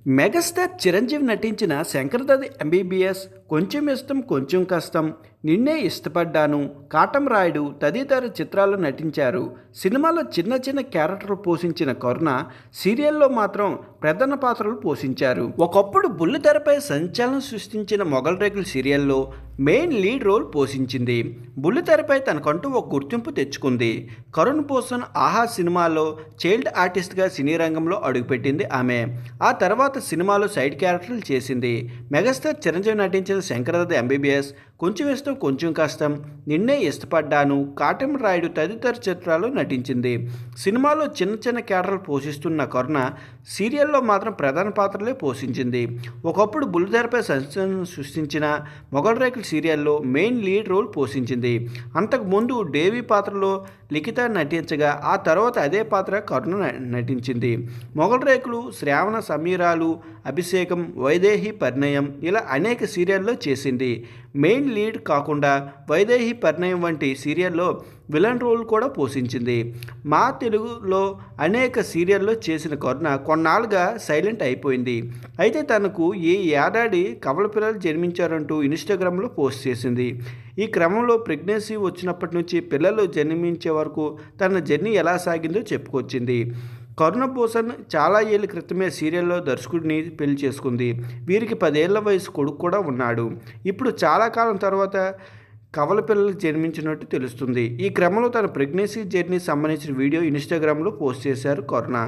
Megastar Chiranjeevi నటించిన శంకర్దాది MBBS, కొంచెం ఇష్టం కొంచెం కష్టం, నిన్నే ఇష్టపడ్డాను, కాటం రాయుడు తదితర చిత్రాల్లో నటించారు. సినిమాలో చిన్న చిన్న క్యారెక్టర్లు పోషించిన కరుణ సీరియల్లో మాత్రం ప్రధాన పాత్రలు పోషించారు. ఒకప్పుడు బుల్లితెరపై సంచలనం సృష్టించిన మొగల్ రేకులు సీరియల్లో మెయిన్ లీడ్ రోల్ పోషించింది. బుల్లితెరపై తనకంటూ ఒక గుర్తింపు తెచ్చుకుంది. కరుణ్ పోసన్ ఆహా సినిమాలో చైల్డ్ ఆర్టిస్ట్గా సినీ రంగంలో అడుగుపెట్టింది ఆమె. ఆ తర్వాత సినిమాలో సైడ్ క్యారెక్టర్లు చేసింది. మెగాస్టార్ చిరంజీవి నటించిన శంకర్దాది ఎంబీబీఎస్, కొంచెం ఇష్టం కొంచెం కష్టం, నిన్నే ఇష్టపడ్డాను, కాటం రాయుడు తదితర చిత్రాల్లో నటించింది. సినిమాలో చిన్న చిన్న క్యారెక్టర్లు పోషిస్తున్న కరుణ సీరియల్లో మాత్రం ప్రధాన పాత్రలే పోషించింది. ఒకప్పుడు బుల్లితెరపై సంచలనం సృష్టించిన మొగల్ రేకులు సీరియల్లో మెయిన్ లీడ్ రోల్ పోషించింది. అంతకుముందు దేవి పాత్రలో లిఖిత నటించగా ఆ తర్వాత అదే పాత్ర కరుణ నటించింది. మొగల్ రేకులు, శ్రావణ సమీరాలు, అభిషేకం, వైదేహి పరిణయం ఇలా అనేక సీరియల్లో చేసింది. మెయిన్ లీడ్ కాకుండా వైదేహి పరిణయం వంటి సీరియల్లో విలన్ రోల్ కూడా పోషించింది. మా తెలుగులో అనేక సీరియల్లో చేసిన కరుణ కొన్నాళ్ళుగా సైలెంట్ అయిపోయింది. అయితే తనకు ఈ ఏడాది కవల పిల్లలు జన్మించారంటూ ఇన్స్టాగ్రామ్లో పోస్ట్ చేసింది. ఈ క్రమంలో ప్రెగ్నెన్సీ వచ్చినప్పటి నుంచి పిల్లలు జన్మించే వరకు తన జర్నీ ఎలా సాగిందో చెప్పుకొచ్చింది. కరుణ పోసన్ చాలా ఏళ్ల క్రితమే సీరియల్లో దర్శకుడిని పెళ్లి చేసుకుంది. వీరికి 10 ఏళ్ల వయసు కొడుకు కూడా ఉన్నాడు. ఇప్పుడు చాలా కాలం తర్వాత కవల పిల్లలకు జన్మించినట్టు తెలుస్తుంది. ఈ క్రమంలో తన ప్రెగ్నెన్సీ జర్నీ సంబంధించిన వీడియో ఇన్స్టాగ్రామ్లో పోస్ట్ చేశారు కరుణ.